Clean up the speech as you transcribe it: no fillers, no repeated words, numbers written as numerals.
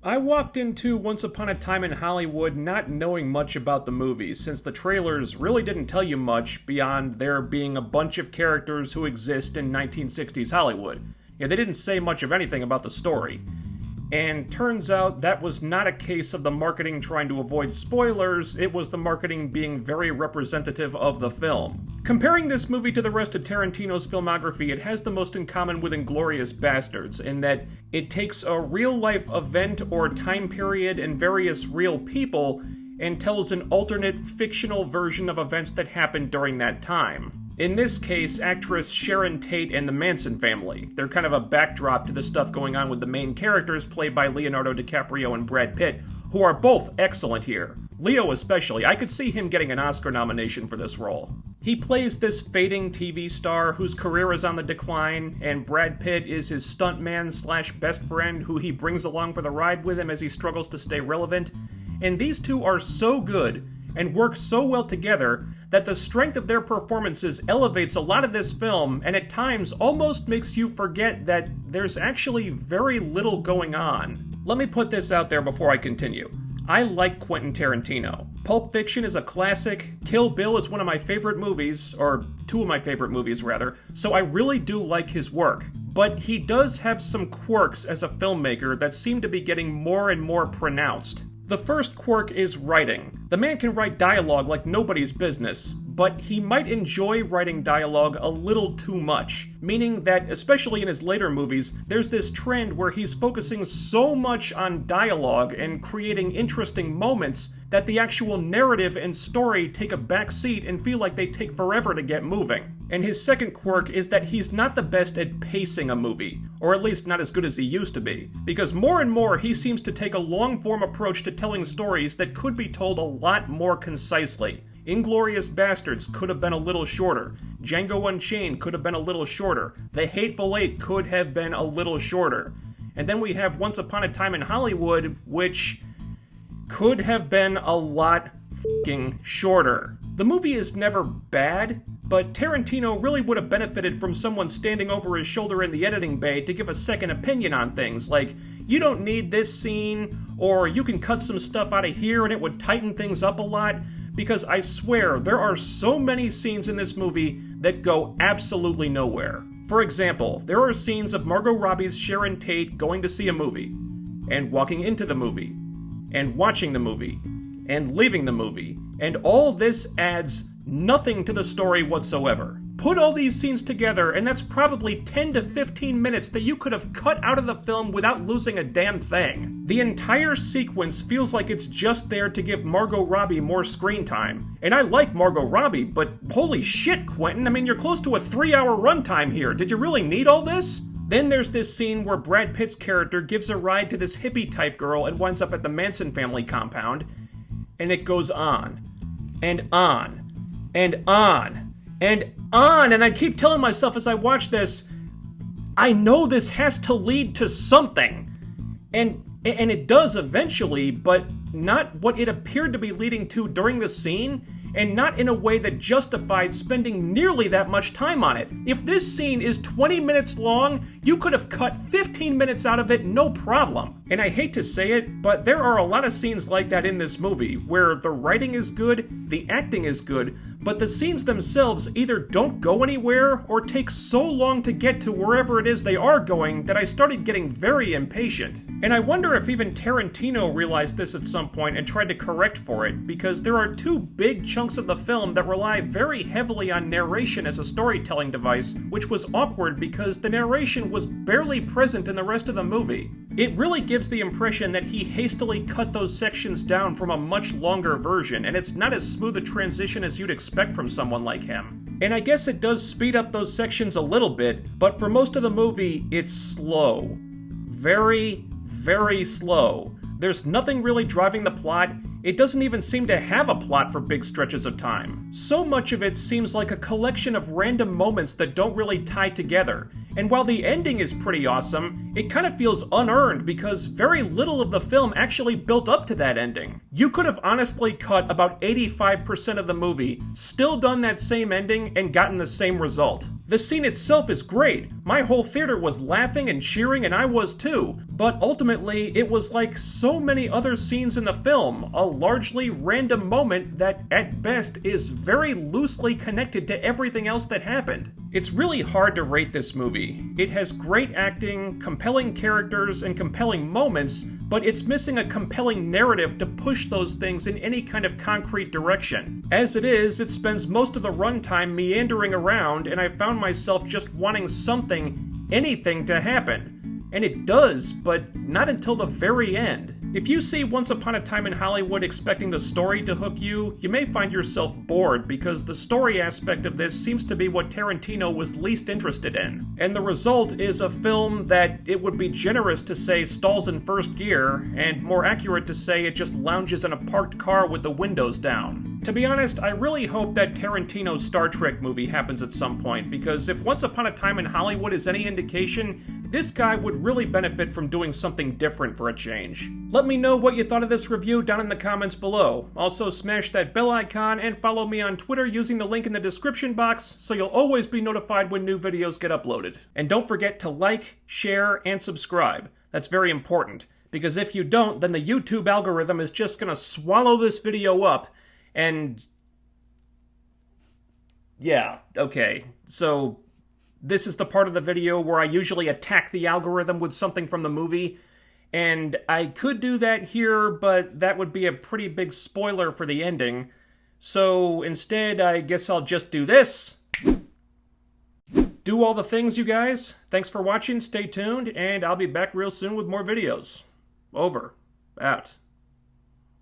I walked into Once Upon a Time in Hollywood not knowing much about the movie, since the trailers really didn't tell you much beyond there being a bunch of characters who exist in 1960s Hollywood. Yeah, they didn't say much of anything about the story. And turns out that was not a case of the marketing trying to avoid spoilers, it was the marketing being very representative of the film. Comparing this movie to the rest of Tarantino's filmography, it has the most in common with Inglourious Basterds, in that it takes a real-life event or time period and various real people and tells an alternate fictional version of events that happened during that time. In this case, actress Sharon Tate and the Manson family. They're kind of a backdrop to the stuff going on with the main characters played by Leonardo DiCaprio and Brad Pitt, who are both excellent here. Leo especially, I could see him getting an Oscar nomination for this role. He plays this fading TV star whose career is on the decline, and Brad Pitt is his stuntman slash best friend who he brings along for the ride with him as he struggles to stay relevant. And these two are so good and work so well together that the strength of their performances elevates a lot of this film and at times almost makes you forget that there's actually very little going on. Let me put this out there before I continue. I like Quentin Tarantino. Pulp Fiction is a classic, Kill Bill is one of my favorite movies, or two of my favorite movies rather, so I really do like his work. But he does have some quirks as a filmmaker that seem to be getting more and more pronounced. The first quirk is writing. The man can write dialogue like nobody's business, but he might enjoy writing dialogue a little too much, meaning that, especially in his later movies, there's this trend where he's focusing so much on dialogue and creating interesting moments that the actual narrative and story take a back seat and feel like they take forever to get moving. And his second quirk is that he's not the best at pacing a movie, or at least not as good as he used to be, because more and more he seems to take a long-form approach to telling stories that could be told a lot more concisely. Inglourious Basterds could have been a little shorter. Django Unchained could have been a little shorter. The Hateful Eight could have been a little shorter. And then we have Once Upon a Time in Hollywood, which could have been a lot f***ing shorter. The movie is never bad, but Tarantino really would have benefited from someone standing over his shoulder in the editing bay to give a second opinion on things, like, you don't need this scene, or you can cut some stuff out of here and it would tighten things up a lot, because I swear there are so many scenes in this movie that go absolutely nowhere. For example, there are scenes of Margot Robbie's Sharon Tate going to see a movie, and walking into the movie, and watching the movie, and leaving the movie, and all this adds nothing to the story whatsoever. Put all these scenes together, and that's probably 10 to 15 minutes that you could have cut out of the film without losing a damn thing. The entire sequence feels like it's just there to give Margot Robbie more screen time. And I like Margot Robbie, but holy shit, Quentin, I mean, you're close to a 3-hour runtime here. Did you really need all this? Then there's this scene where Brad Pitt's character gives a ride to this hippie-type girl and winds up at the Manson family compound, and it goes on, and on, and on, and on, and I keep telling myself as I watch this, I know this has to lead to something, and it does eventually, but not what it appeared to be leading to during the scene, and not in a way that justified spending nearly that much time on it. If this scene is 20 minutes long, you could have cut 15 minutes out of it, no problem. And I hate to say it, but there are a lot of scenes like that in this movie, where the writing is good, the acting is good, but the scenes themselves either don't go anywhere or take so long to get to wherever it is they are going that I started getting very impatient. And I wonder if even Tarantino realized this at some point and tried to correct for it, because there are two big chunks of the film that rely very heavily on narration as a storytelling device, which was awkward because the narration was barely present in the rest of the movie. It really gives the impression that he hastily cut those sections down from a much longer version, and it's not as smooth a transition as you'd expect from someone like him. And I guess it does speed up those sections a little bit, but for most of the movie, it's slow. Very, very slow. There's nothing really driving the plot. It doesn't even seem to have a plot for big stretches of time. So much of it seems like a collection of random moments that don't really tie together. And while the ending is pretty awesome, it kind of feels unearned because very little of the film actually built up to that ending. You could have honestly cut about 85% of the movie, still done that same ending, and gotten the same result. The scene itself is great. My whole theater was laughing and cheering, and I was too. But ultimately, it was like so many other scenes in the film, a largely random moment that, at best, is very loosely connected to everything else that happened. It's really hard to rate this movie. It has great acting, compelling characters, and compelling moments, but it's missing a compelling narrative to push those things in any kind of concrete direction. As it is, it spends most of the runtime meandering around, and I found myself just wanting something, anything to happen. And it does, but not until the very end. If you see Once Upon a Time in Hollywood expecting the story to hook you, you may find yourself bored because the story aspect of this seems to be what Tarantino was least interested in. And the result is a film that it would be generous to say stalls in first gear, and more accurate to say it just lounges in a parked car with the windows down. To be honest, I really hope that Tarantino's Star Trek movie happens at some point, because if Once Upon a Time in Hollywood is any indication, this guy would really benefit from doing something different for a change. Let me know what you thought of this review down in the comments below. Also, smash that bell icon and follow me on Twitter using the link in the description box so you'll always be notified when new videos get uploaded. And don't forget to like, share, and subscribe. That's very important, because if you don't, then the YouTube algorithm is just gonna swallow this video up and... yeah, okay. So, this is the part of the video where I usually attack the algorithm with something from the movie, and I could do that here, but that would be a pretty big spoiler for the ending. So instead, I guess I'll just do this. Do all the things, you guys. Thanks for watching, stay tuned, and I'll be back real soon with more videos. Over. Out.